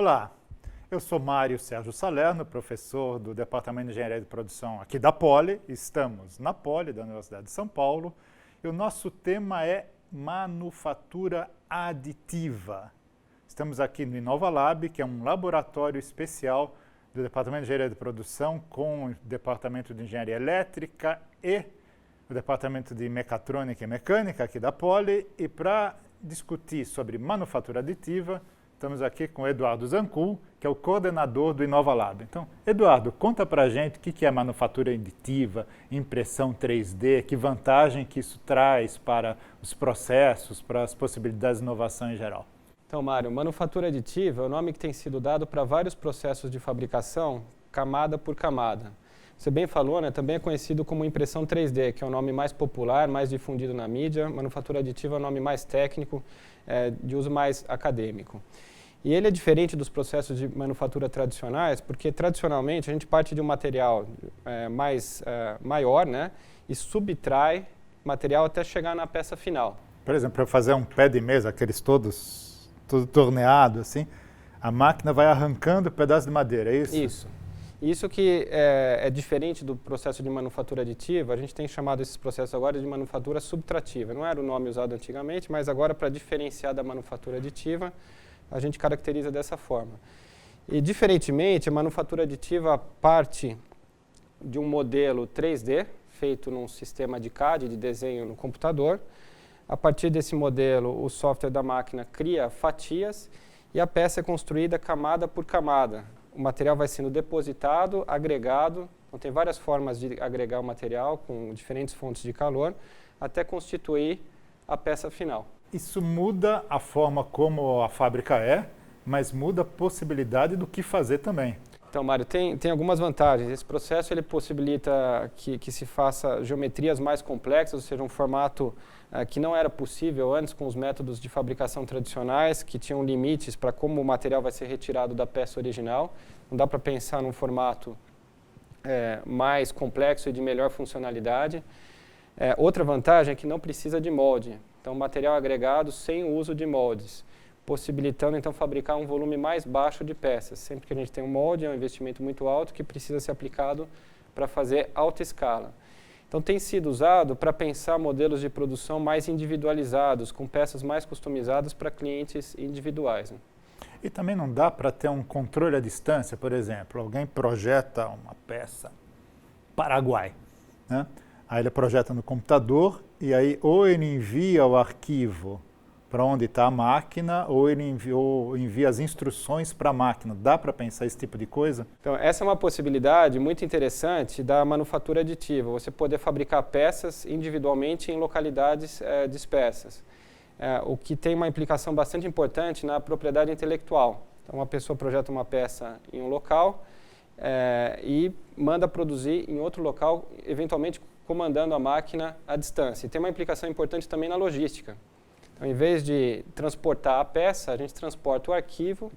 Olá, eu sou Mário Sérgio Salerno, professor do Departamento de Engenharia de Produção aqui da Poli. Estamos na Poli, da Universidade de São Paulo, e o nosso tema é manufatura aditiva. Estamos aqui no InovaLab, que é um laboratório especial do Departamento de Engenharia de Produção com o Departamento de Engenharia Elétrica e o Departamento de Mecatrônica e Mecânica aqui da Poli. E para discutir sobre manufatura aditiva, estamos aqui com o Eduardo Zancul, que é o coordenador do InovaLab. Então, Eduardo, conta para a gente o que é manufatura aditiva, impressão 3D, que vantagem que isso traz para os processos, para as possibilidades de inovação em geral. Então, Mário, manufatura aditiva é o nome que tem sido dado para vários processos de fabricação, camada por camada. Você bem falou, né? Também é conhecido como impressão 3D, que é o nome mais popular, mais difundido na mídia. Manufatura aditiva é o nome mais técnico, de uso mais acadêmico. E ele é diferente dos processos de manufatura tradicionais, porque tradicionalmente a gente parte de um material maior, né? E subtrai material até chegar na peça final. Por exemplo, para fazer um pé de mesa, aqueles todos torneado assim, a máquina vai arrancando pedaços de madeira, é isso? Isso. Isso que é diferente do processo de manufatura aditiva. A gente tem chamado esses processos agora de manufatura subtrativa. Não era o nome usado antigamente, mas agora, para diferenciar da manufatura aditiva, a gente caracteriza dessa forma. E, diferentemente, a manufatura aditiva parte de um modelo 3D, feito num sistema de CAD, de desenho no computador. A partir desse modelo, o software da máquina cria fatias e a peça é construída camada por camada. O material vai sendo depositado, agregado, então tem várias formas de agregar o material com diferentes fontes de calor, até constituir a peça final. Isso muda a forma como a fábrica é, mas muda a possibilidade do que fazer também. Então, Mário, tem algumas vantagens. Esse processo ele possibilita que se faça geometrias mais complexas, ou seja, um formato que não era possível antes com os métodos de fabricação tradicionais, que tinham limites para como o material vai ser retirado da peça original. Não dá para pensar num formato mais complexo e de melhor funcionalidade. Outra vantagem é que não precisa de molde. Então, material agregado sem o uso de moldes, possibilitando então fabricar um volume mais baixo de peças. Sempre que a gente tem um molde, é um investimento muito alto que precisa ser aplicado para fazer alta escala. Então tem sido usado para pensar modelos de produção mais individualizados, com peças mais customizadas para clientes individuais. Né? E também não dá para ter um controle à distância, por exemplo, alguém projeta uma peça Paraguai, né? Aí ele projeta no computador e aí ou ele envia o arquivo para onde está a máquina, ou ele envia as instruções para a máquina. Dá para pensar esse tipo de coisa? Então, essa é uma possibilidade muito interessante da manufatura aditiva, você poder fabricar peças individualmente em localidades dispersas, o que tem uma implicação bastante importante na propriedade intelectual. Então, uma pessoa projeta uma peça em um local e manda produzir em outro local, eventualmente comandando a máquina à distância. E tem uma implicação importante também na logística. Então, em vez de transportar a peça, a gente transporta o arquivo,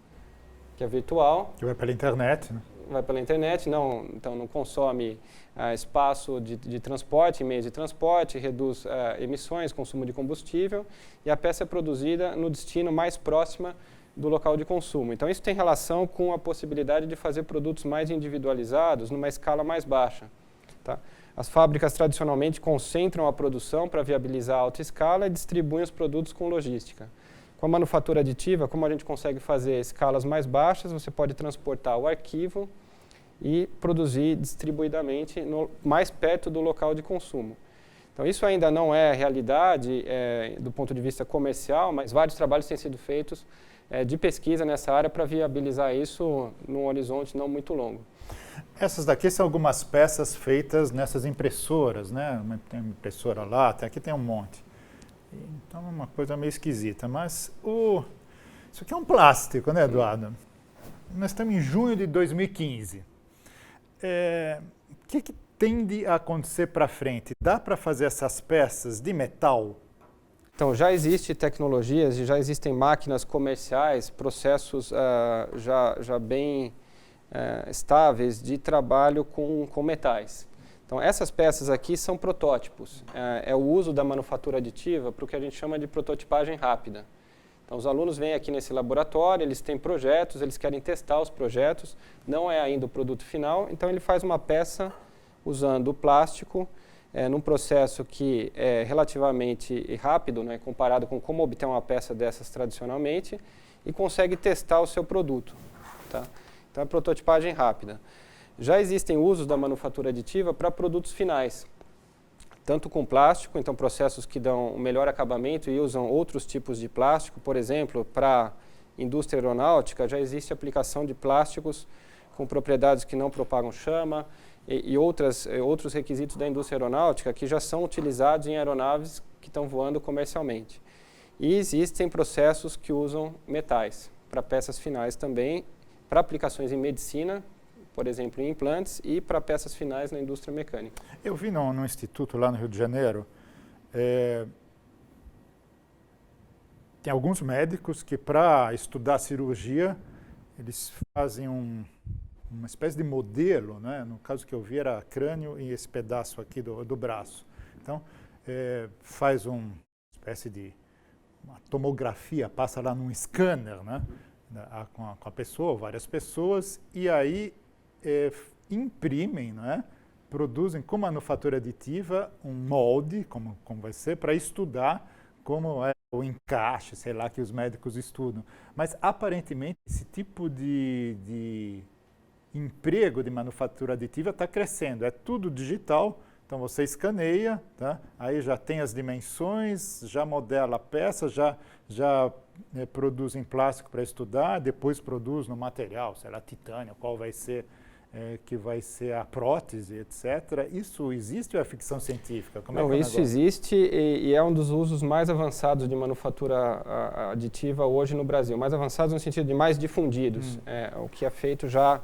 que é virtual. Que vai pela internet, né? Vai pela internet, então não consome espaço de transporte, meios de transporte, reduz emissões, consumo de combustível, e a peça é produzida no destino mais próximo do local de consumo. Então, isso tem relação com a possibilidade de fazer produtos mais individualizados numa escala mais baixa. Tá? As fábricas tradicionalmente concentram a produção para viabilizar a alta escala e distribuem os produtos com logística. Com a manufatura aditiva, como a gente consegue fazer escalas mais baixas, você pode transportar o arquivo e produzir distribuidamente mais perto do local de consumo. Então, isso ainda não é realidade do ponto de vista comercial, mas vários trabalhos têm sido feitos de pesquisa nessa área para viabilizar isso num horizonte não muito longo. Essas daqui são algumas peças feitas nessas impressoras, né? Tem uma impressora lá, até aqui tem um monte. Então é uma coisa meio esquisita, mas isso aqui é um plástico, né, Eduardo? Nós estamos em junho de 2015. O que tende a acontecer para frente? Dá para fazer essas peças de metal? Então, já existem tecnologias e já existem máquinas comerciais, processos já bem estáveis de trabalho com metais. Então, essas peças aqui são protótipos. É o uso da manufatura aditiva para o que a gente chama de prototipagem rápida. Então, os alunos vêm aqui nesse laboratório, eles têm projetos, eles querem testar os projetos, não é ainda o produto final, então ele faz uma peça usando o plástico, num processo que é relativamente rápido, né, comparado com como obter uma peça dessas tradicionalmente, e consegue testar o seu produto. Tá? Então, é prototipagem rápida. Já existem usos da manufatura aditiva para produtos finais, tanto com plástico, então processos que dão um melhor acabamento e usam outros tipos de plástico. Por exemplo, para indústria aeronáutica, já existe aplicação de plásticos com propriedades que não propagam chama e outros requisitos da indústria aeronáutica que já são utilizados em aeronaves que estão voando comercialmente. E existem processos que usam metais para peças finais também, para aplicações em medicina, por exemplo, em implantes, e para peças finais na indústria mecânica. Eu vi no instituto lá no Rio de Janeiro, tem alguns médicos que para estudar cirurgia, eles fazem uma espécie de modelo, né? No caso que eu vi era crânio e esse pedaço aqui do braço. Então, faz uma espécie de uma tomografia, passa lá num scanner, né? Com a pessoa, várias pessoas, e aí imprimem, né? Produzem com manufatura aditiva um molde, como vai ser, para estudar como é o encaixe, sei lá, que os médicos estudam. Mas, aparentemente, esse tipo de emprego de manufatura aditiva está crescendo. É tudo digital, então você escaneia, tá? Aí já tem as dimensões, já modela a peça, já produz em plástico para estudar, depois produz no material, sei lá, titânio, qual vai ser, que vai ser a prótese, etc. Isso existe ou é ficção científica? Como Não, é que isso existe e é um dos usos mais avançados de manufatura aditiva hoje no Brasil. Mais avançados no sentido de mais difundidos, o que é feito já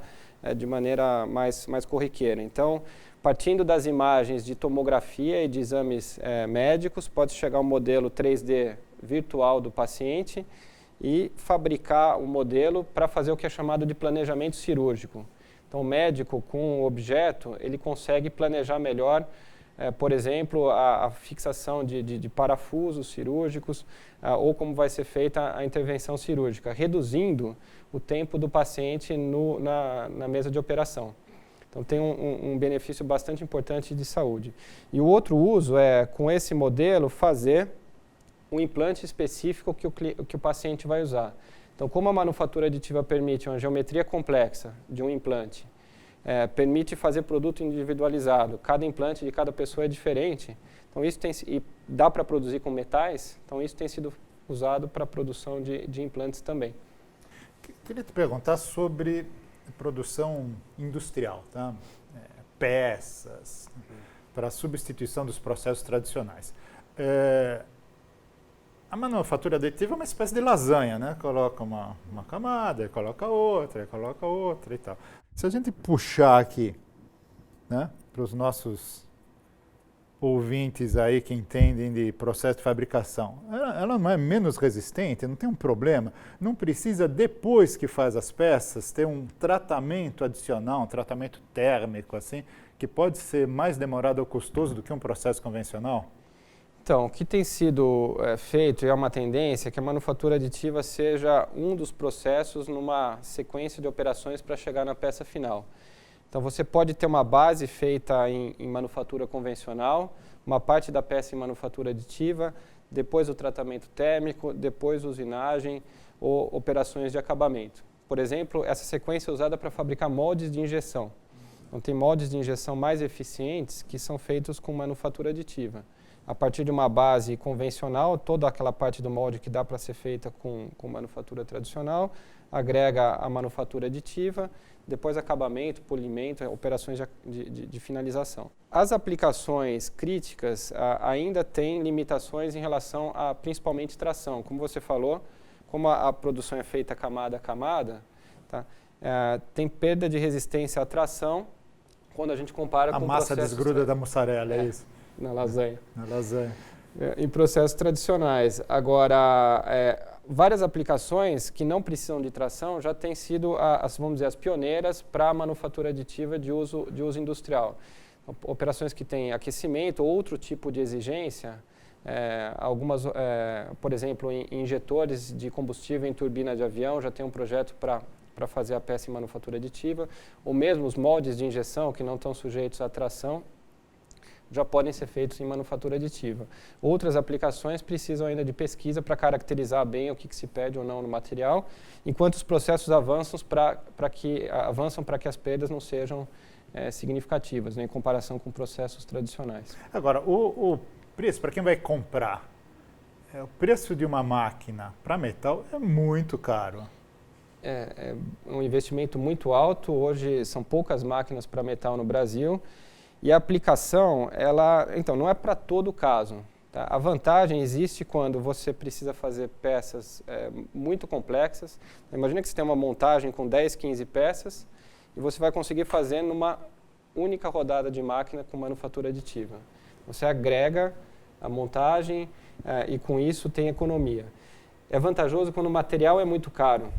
de maneira mais corriqueira. Então, partindo das imagens de tomografia e de exames médicos, pode chegar um modelo 3D virtual do paciente e fabricar o modelo para fazer o que é chamado de planejamento cirúrgico. Então, o médico, com o objeto, ele consegue planejar melhor, por exemplo, a fixação de parafusos cirúrgicos ou como vai ser feita a intervenção cirúrgica, reduzindo o tempo do paciente na mesa de operação. Então, tem um benefício bastante importante de saúde. E o outro uso é, com esse modelo, fazer um implante específico que o paciente vai usar. Então, como a manufatura aditiva permite uma geometria complexa de um implante, permite fazer produto individualizado, cada implante de cada pessoa é diferente, então isso e dá para produzir com metais, então isso tem sido usado para a produção de implantes também. Queria te perguntar sobre produção industrial, tá? Peças, para substituição dos processos tradicionais. A manufatura aditiva é uma espécie de lasanha, né? Coloca uma camada, coloca outra e tal. Se a gente puxar aqui, né, para os nossos ouvintes aí que entendem de processo de fabricação, ela não é menos resistente, não tem um problema, não precisa, depois que faz as peças, ter um tratamento adicional, um tratamento térmico, assim, que pode ser mais demorado ou custoso do que um processo convencional? Então, o que tem sido feito, e é uma tendência, é que a manufatura aditiva seja um dos processos numa sequência de operações para chegar na peça final. Então, você pode ter uma base feita em manufatura convencional, uma parte da peça em manufatura aditiva, depois o tratamento térmico, depois usinagem ou operações de acabamento. Por exemplo, essa sequência é usada para fabricar moldes de injeção. Então, tem moldes de injeção mais eficientes que são feitos com manufatura aditiva. A partir de uma base convencional, toda aquela parte do molde que dá para ser feita com manufatura tradicional, agrega a manufatura aditiva, depois acabamento, polimento, operações de finalização. As aplicações críticas ainda têm limitações em relação a, principalmente, tração. Como você falou, como a produção é feita camada a camada, tá? Tem perda de resistência à tração quando a gente compara com processos... A massa desgruda da mussarela, é isso? Na lasanha. Na lasanha. Em processos tradicionais. Agora, várias aplicações que não precisam de tração já têm sido, vamos dizer, as pioneiras para a manufatura aditiva de uso industrial. Operações que têm aquecimento ou outro tipo de exigência, Por exemplo, em injetores de combustível em turbina de avião, já tem um projeto para fazer a peça em manufatura aditiva, ou mesmo os moldes de injeção que não estão sujeitos à tração, já podem ser feitos em manufatura aditiva. Outras aplicações precisam ainda de pesquisa para caracterizar bem o que se pede ou não no material, enquanto os processos avançam para que as perdas não sejam significativas, né, em comparação com processos tradicionais. Agora, o preço, para quem vai comprar, o preço de uma máquina para metal é muito caro. É um investimento muito alto. Hoje são poucas máquinas para metal no Brasil. E a aplicação, então, não é para todo caso. Tá? A vantagem existe quando você precisa fazer peças muito complexas. Imagina que você tem uma montagem com 10, 15 peças e você vai conseguir fazer numa única rodada de máquina com manufatura aditiva. Você agrega a montagem e com isso tem economia. É vantajoso quando o material é muito caro.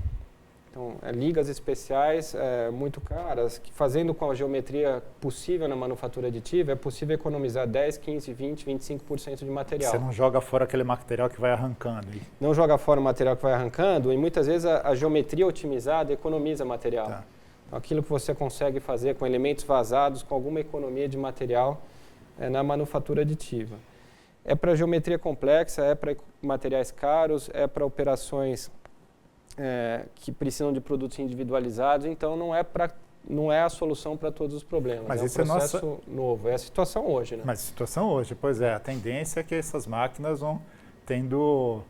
Então, ligas especiais muito caras, que fazendo com a geometria possível na manufatura aditiva, é possível economizar 10, 15, 20, 25% de material. Você não joga fora aquele material que vai arrancando. Não joga fora o material que vai arrancando, e muitas vezes a geometria otimizada economiza material. Tá. Então, aquilo que você consegue fazer com elementos vazados, com alguma economia de material na manufatura aditiva. É para geometria complexa, é para materiais caros, é para operações que precisam de produtos individualizados, então não é a solução para todos os problemas. Mas é um isso processo novo, é a situação hoje, né? Mas a situação hoje, pois é, a tendência é que essas máquinas vão tendo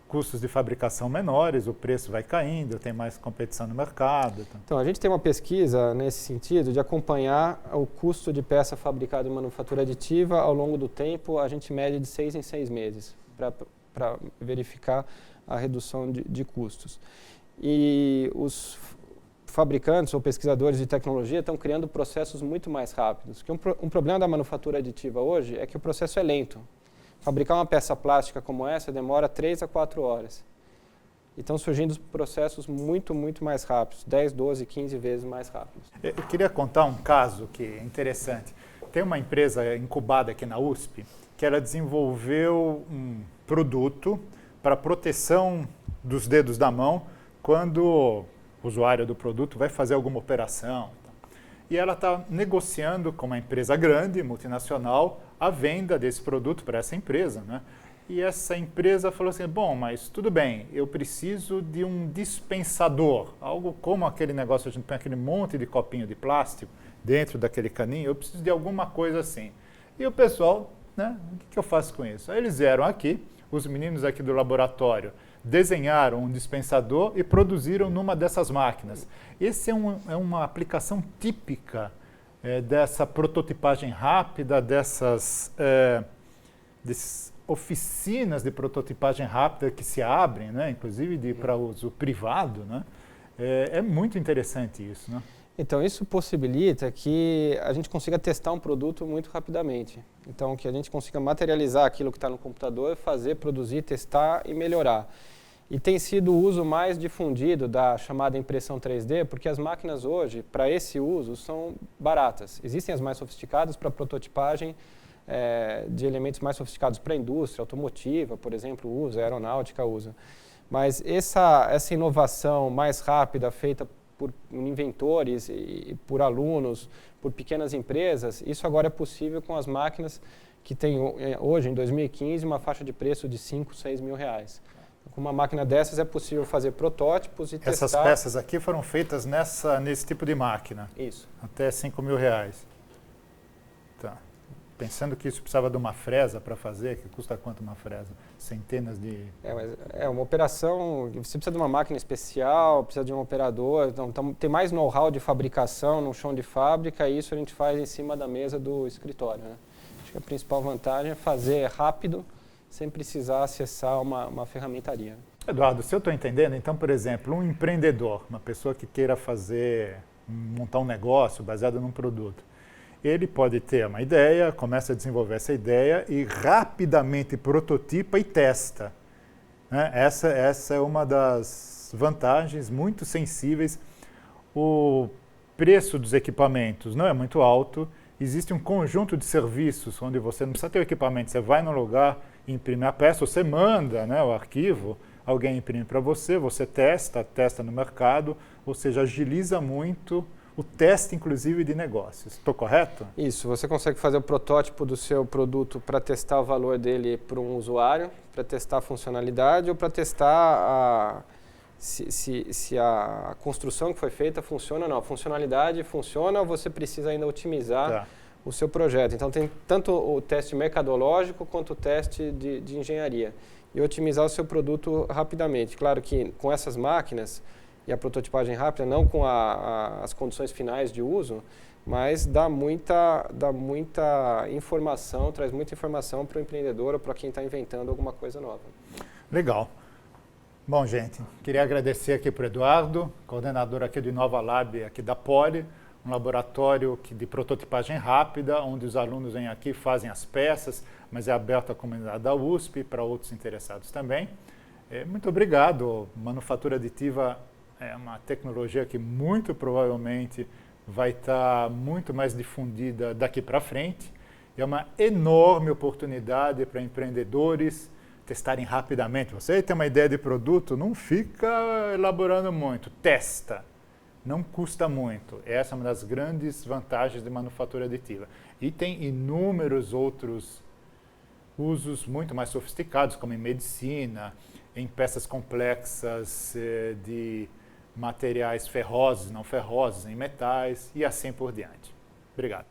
custos de fabricação menores, o preço vai caindo, tem mais competição no mercado. Então, a gente tem uma pesquisa nesse sentido de acompanhar o custo de peça fabricada em manufatura aditiva ao longo do tempo, a gente mede de 6 em 6 meses para verificar a redução de custos. E os fabricantes ou pesquisadores de tecnologia estão criando processos muito mais rápidos. Porque um problema da manufatura aditiva hoje é que o processo é lento. Fabricar uma peça plástica como essa demora 3 a 4 horas. E estão surgindo processos muito, muito mais rápidos, 10, 12, 15 vezes mais rápidos. Eu queria contar um caso que é interessante. Tem uma empresa incubada aqui na USP que ela desenvolveu um produto para proteção dos dedos da mão quando o usuário do produto vai fazer alguma operação. E ela está negociando com uma empresa grande, multinacional, a venda desse produto para essa empresa, né? E essa empresa falou assim, bom, mas tudo bem, eu preciso de um dispensador, algo como aquele negócio, a gente põe aquele monte de copinho de plástico dentro daquele caninho, eu preciso de alguma coisa assim. E o pessoal, né, o que eu faço com isso? Aí eles vieram aqui, os meninos aqui do laboratório desenharam um dispensador e produziram numa dessas máquinas. Essa é uma aplicação típica dessa prototipagem rápida, dessas oficinas de prototipagem rápida que se abrem, né, inclusive para uso privado, né? É muito interessante isso, né? Então, isso possibilita que a gente consiga testar um produto muito rapidamente. Então, que a gente consiga materializar aquilo que está no computador, fazer, produzir, testar e melhorar. E tem sido o uso mais difundido da chamada impressão 3D, porque as máquinas hoje, para esse uso, são baratas. Existem as mais sofisticadas para prototipagem de elementos mais sofisticados para a indústria automotiva, por exemplo, usa, a aeronáutica usa. Mas essa inovação mais rápida, feita por inventores e por alunos, por pequenas empresas, isso agora é possível com as máquinas que tem hoje, em 2015, uma faixa de preço de 5, 6 mil reais. Com uma máquina dessas é possível fazer protótipos e testar. Essas peças aqui foram feitas nesse tipo de máquina? Isso. Até 5 mil reais. Tá. Pensando que isso precisava de uma fresa para fazer, que custa quanto uma fresa? Centenas de... uma operação, você precisa de uma máquina especial, precisa de um operador, então tem mais know-how de fabricação no chão de fábrica, e isso a gente faz em cima da mesa do escritório, né? Acho que a principal vantagem é fazer rápido, sem precisar acessar uma ferramentaria. Eduardo, se eu estou entendendo, então, por exemplo, um empreendedor, uma pessoa que queira montar um negócio baseado num produto, ele pode ter uma ideia, começa a desenvolver essa ideia e rapidamente prototipa e testa, né? Essa é uma das vantagens muito sensíveis. O preço dos equipamentos não é muito alto, existe um conjunto de serviços onde você não precisa ter o equipamento, você vai no lugar imprime a peça, você manda, né, o arquivo, alguém imprime para você, você testa no mercado, ou seja, agiliza muito o teste, inclusive, de negócios. Estou correto? Isso, você consegue fazer o protótipo do seu produto para testar o valor dele para um usuário, para testar a funcionalidade ou para testar se a construção que foi feita funciona ou não. A funcionalidade funciona ou você precisa ainda otimizar o seu projeto. Então, tem tanto o teste mercadológico quanto o teste de engenharia. E otimizar o seu produto rapidamente. Claro que com essas máquinas e a prototipagem rápida, não com as condições finais de uso, mas dá muita informação, traz muita informação para o empreendedor ou para quem está inventando alguma coisa nova. Legal. Bom, gente, queria agradecer aqui para o Eduardo, coordenador aqui do Inova Lab, aqui da Poli, um laboratório de prototipagem rápida, onde os alunos vêm aqui, fazem as peças, mas é aberto à comunidade da USP e para outros interessados também. Muito obrigado. Manufatura aditiva é uma tecnologia que muito provavelmente vai estar muito mais difundida daqui para frente. É uma enorme oportunidade para empreendedores testarem rapidamente. Você tem uma ideia de produto, não fica elaborando muito, testa. Não custa muito. Essa é uma das grandes vantagens de manufatura aditiva. E tem inúmeros outros usos muito mais sofisticados, como em medicina, em peças complexas de materiais ferrosos, não ferrosos, em metais e assim por diante. Obrigado.